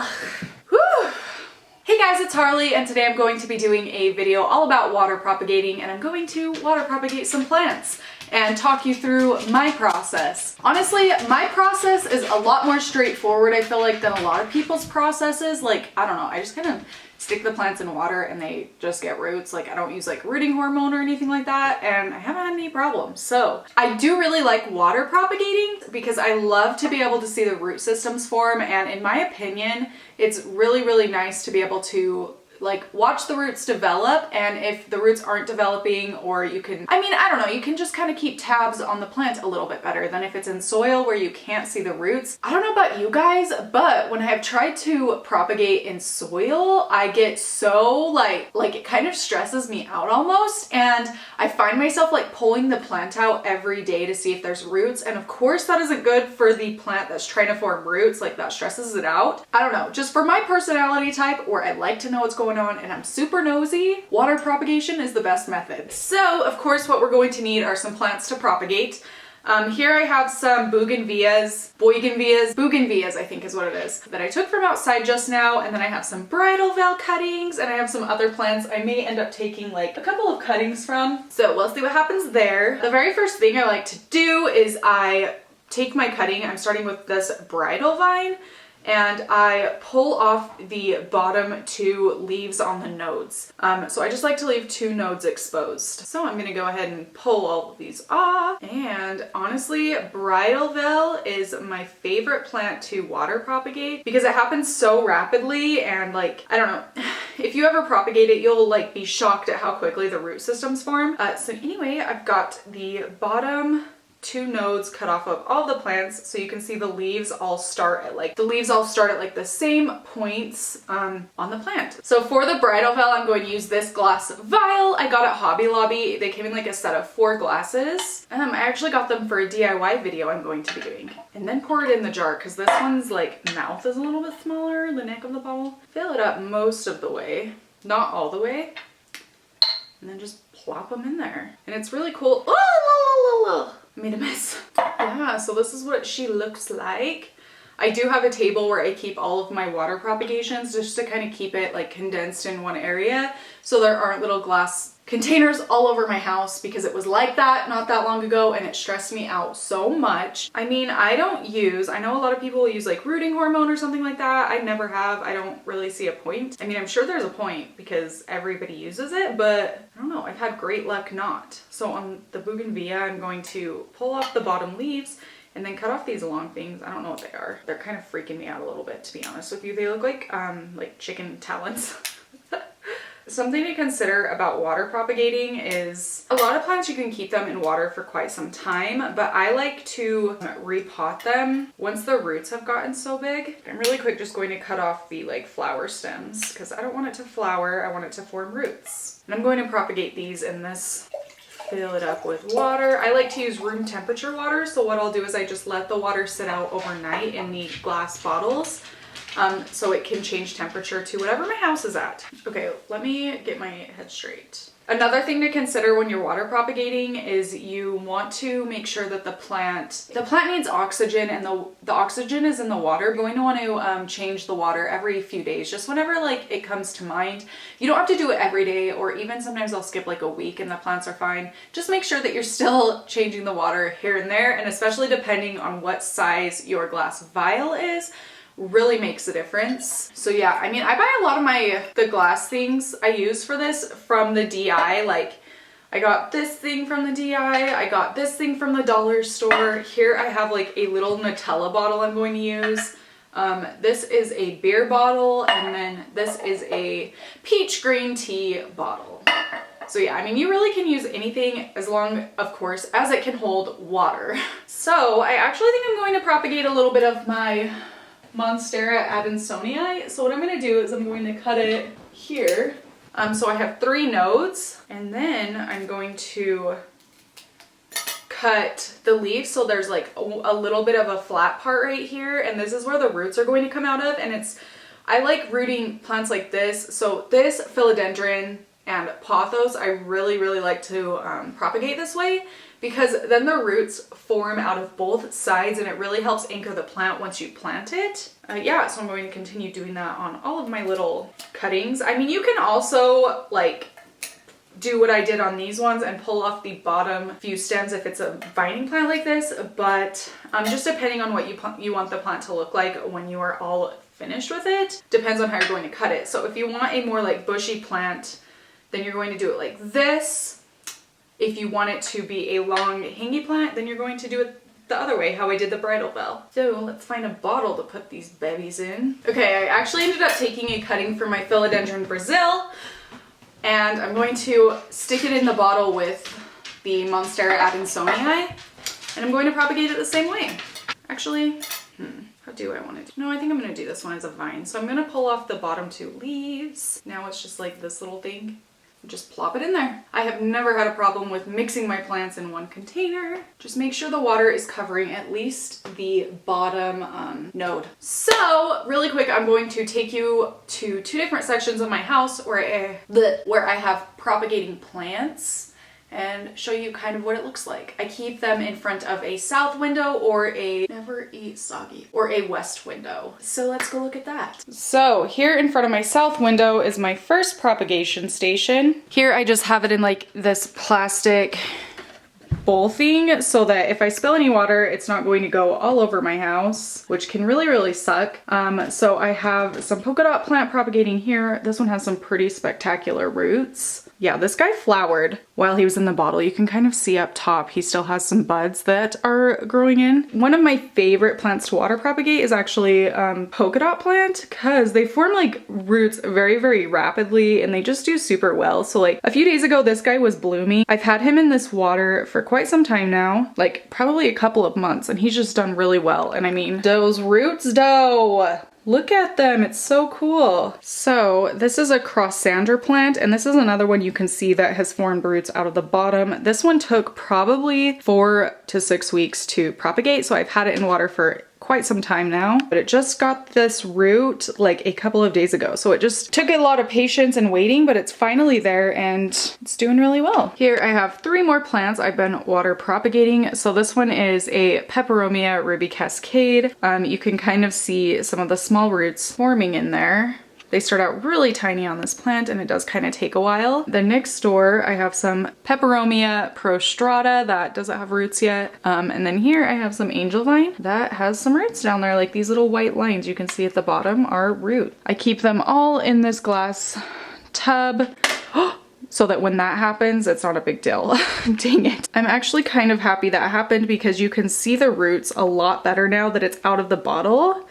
Ugh. Whew. Hey guys, it's Harley, and today I'm going to be doing a video all about water propagating, and I'm going to water propagate some plants and talk you through my process. Honestly, my process is a lot more straightforward, I feel like, than a lot of people's processes. Like, I don't know, I just kind of stick the plants in water and they just get roots. Like, I don't use like rooting hormone or anything like that, and I haven't had any problems. So I do really like water propagating because I love to be able to see the root systems form, and in my opinion, it's really, really nice to be able to like watch the roots develop, and if the roots aren't developing, or you can, I don't know, you can just kind of keep tabs on the plant a little bit better than if it's in soil where you can't see the roots. I don't know about you guys, but when I have tried to propagate in soil, I get so like it kind of stresses me out almost, and I find myself like pulling the plant out every day to see if there's roots, and of course that isn't good for the plant that's trying to form roots. Like, that stresses it out. I don't know, just for my personality type, where I like to know what's going on and I'm super nosy, water propagation is the best method. So of course what we're going to need are some plants to propagate. Here I have some bougainvilleas I think is what it is, that I took from outside just now, and then I have some bridal veil cuttings, and I have some other plants I may end up taking like a couple of cuttings from. So we'll see what happens there. The very first thing I like to do is I take my cutting, I'm starting with this bridal vine, and I pull off the bottom two leaves on the nodes. So I just like to leave two nodes exposed. So I'm gonna go ahead and pull all of these off. And honestly, bridal veil is my favorite plant to water propagate because it happens so rapidly, and like, I don't know, if you ever propagate it, you'll like be shocked at how quickly the root systems form. So anyway, I've got the bottom two nodes cut off of all the plants, so you can see the leaves all start at like the same points on the plant. So for the bridal veil, I'm going to use this glass vial I got at Hobby Lobby. They came in like a set of 4 glasses. I actually got them for a DIY video I'm going to be doing. And then pour it in the jar, because this one's like mouth is a little bit smaller, the neck of the bottle. Fill it up most of the way, not all the way, and then just plop them in there. And it's really cool. Oh, made a mess. Yeah, so this is what she looks like. I do have a table where I keep all of my water propagations just to kind of keep it like condensed in one area, so there aren't little glass containers all over my house, because it was like that not that long ago and it stressed me out so much. I know a lot of people use like rooting hormone or something like that. I never have. I don't really see a point. I'm sure there's a point because everybody uses it, but I don't know, I've had great luck not. So on the bougainvillea, I'm going to pull off the bottom leaves and then cut off these long things. I don't know what they are. They're kind of freaking me out a little bit, to be honest with you. They look like chicken talons. Something to consider about water propagating is a lot of plants you can keep them in water for quite some time, but I like to repot them once the roots have gotten so big. I'm really quick just going to cut off the like flower stems because I don't want it to flower, I want it to form roots. And I'm going to propagate these in this, fill it up with water. I like to use room temperature water, so what I'll do is I just let the water sit out overnight in the glass bottles. So it can change temperature to whatever my house is at. Okay, let me get my head straight. Another thing to consider when you're water propagating is you want to make sure that the plant needs oxygen, and the oxygen is in the water. You're going to want to change the water every few days, just whenever like it comes to mind. You don't have to do it every day, or even sometimes I'll skip like a week and the plants are fine. Just make sure that you're still changing the water here and there, and especially depending on what size your glass vial is, really makes a difference. So yeah, I buy a lot of the glass things I use for this from the DI. Like, I got this thing from the DI, I got this thing from the dollar store. Here I have like a little Nutella bottle I'm going to use. This is a beer bottle, and then this is a peach green tea bottle. So yeah, you really can use anything as long, of course, as it can hold water. So I actually think I'm going to propagate a little bit of my Monstera adansonii. So what I'm going to do is I'm going to cut it here. So I have 3 nodes, and then I'm going to cut the leaves so there's like a little bit of a flat part right here, and this is where the roots are going to come out of. And I like rooting plants like this. So this philodendron and pothos I really like to propagate this way because then the roots form out of both sides and it really helps anchor the plant once you plant it. Yeah, so I'm going to continue doing that on all of my little cuttings. I mean, you can also like do what I did on these ones and pull off the bottom few stems if it's a vining plant like this, but just depending on what you want the plant to look like when you are all finished with it, depends on how you're going to cut it. So if you want a more like bushy plant, then you're going to do it like this. If you want it to be a long hangy plant, then you're going to do it the other way, how I did the bridal bell. So let's find a bottle to put these babies in. Okay, I actually ended up taking a cutting from my Philodendron Brazil, and I'm going to stick it in the bottle with the Monstera Adansonii, and I'm going to propagate it the same way. Actually, how do I want to do? No, I think I'm going to do this one as a vine. So I'm going to pull off the bottom 2 leaves. Now it's just like this little thing. Just plop it in there. I have never had a problem with mixing my plants in one container. Just make sure the water is covering at least the bottom node. So really quick, I'm going to take you to 2 different sections of my house where I have propagating plants and show you kind of what it looks like. I keep them in front of a south window or a never eat soggy or a west window. So let's go look at that. So here in front of my south window is my first propagation station. Here I just have it in like this plastic bowl thing so that if I spill any water, it's not going to go all over my house, which can really suck. So I have some polka dot plant propagating here. This one has some pretty spectacular roots. Yeah, this guy flowered while he was in the bottle. You can kind of see up top, he still has some buds that are growing in. One of my favorite plants to water propagate is actually polka dot plant, because they form like roots very rapidly and they just do super well. So like a few days ago, this guy was blooming. I've had him in this water for quite some time now, like probably a couple of months, and he's just done really well. And I mean, those roots though, look at them, it's so cool. So this is a crossander plant, and this is another one you can see that has formed roots out of the bottom. This one took probably 4 to 6 weeks to propagate, so I've had it in water for quite some time now, but it just got this root like a couple of days ago. So it just took a lot of patience and waiting, but it's finally there and it's doing really well. Here I have 3 more plants I've been water propagating. So this one is a Peperomia ruby cascade. You can kind of see some of the small roots forming in there. They start out really tiny on this plant and it does kind of take a while. Then next door I have some Peperomia prostrata that doesn't have roots yet. And then here I have some angel vine that has some roots down there, like these little white lines you can see at the bottom are root. I keep them all in this glass tub so that when that happens, it's not a big deal. Dang it. I'm actually kind of happy that happened because you can see the roots a lot better now that it's out of the bottle.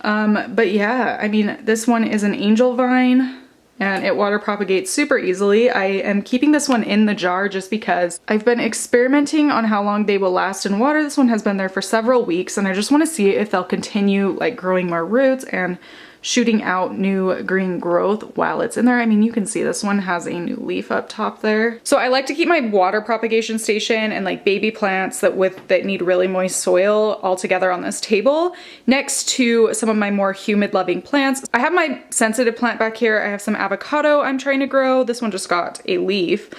But yeah, I mean, this one is an angel vine and it water propagates super easily. I am keeping this one in the jar just because I've been experimenting on how long they will last in water. This one has been there for several weeks and I just want to see if they'll continue like growing more roots and shooting out new green growth while it's in there. I mean, you can see this one has a new leaf up top there. So I like to keep my water propagation station and like baby plants that need really moist soil all together on this table next to some of my more humid loving plants. I have my sensitive plant back here. I have some avocado I'm trying to grow. This one just got a leaf.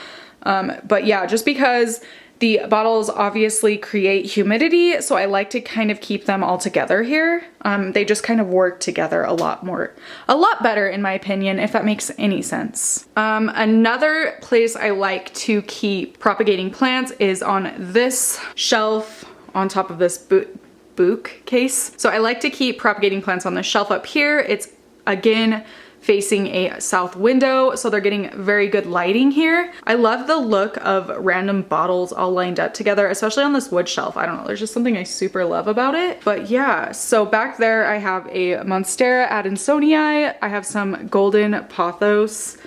But yeah, just because the bottles obviously create humidity, so I like to kind of keep them all together here. They just kind of work together a lot better in my opinion, if that makes any sense. Another place I like to keep propagating plants is on this shelf on top of this bookcase. So I like to keep propagating plants on the shelf up here. It's again facing a south window, so they're getting very good lighting here. I love the look of random bottles all lined up together, especially on this wood shelf. I don't know, there's just something I super love about it. But yeah, so back there I have a Monstera Adansonii. I have some golden pothos.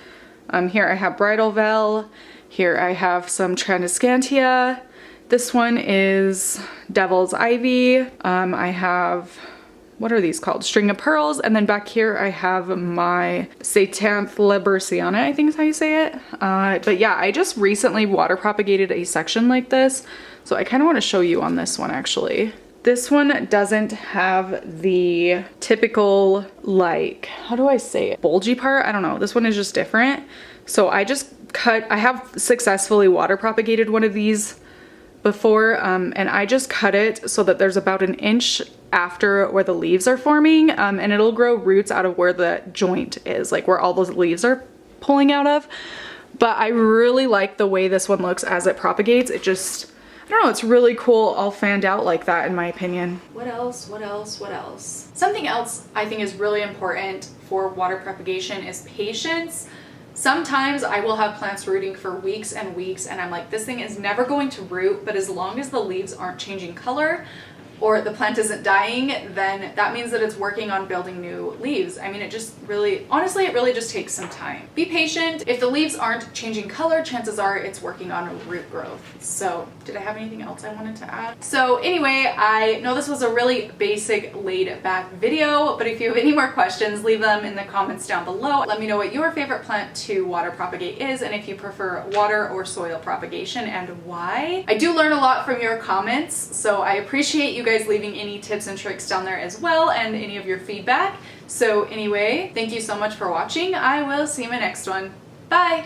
Here I have bridal veil. Here I have some Tradescantia. This one is devil's ivy. I have, what are these called? String of pearls. And then back here I have my Satanth Liberciana, I think is how you say it. But yeah, I just recently water propagated a section like this, so I kind of want to show you on this one actually. This one doesn't have the typical, like, how do I say it? Bulgy part? I don't know. This one is just different. So I just I have successfully water propagated one of these before, and I just cut it so that there's about an inch after where the leaves are forming, and it'll grow roots out of where the joint is, like where all those leaves are pulling out of. But I really like the way this one looks as it propagates. It just, I don't know, it's really cool all fanned out like that in my opinion. What else? Something else I think is really important for water propagation is patience. Sometimes I will have plants rooting for weeks and weeks and I'm like, this thing is never going to root, but as long as the leaves aren't changing color or the plant isn't dying, then that means that it's working on building new leaves. I mean, it just really, honestly, it really just takes some time. Be patient. If the leaves aren't changing color, chances are it's working on root growth. So did I have anything else I wanted to add? So anyway, I know this was a really basic laid back video, but if you have any more questions, leave them in the comments down below. Let me know what your favorite plant to water propagate is and if you prefer water or soil propagation and why. I do learn a lot from your comments, so I appreciate you guys leaving any tips and tricks down there as well and any of your feedback. So anyway, thank you so much for watching. I will see you in my next one. Bye!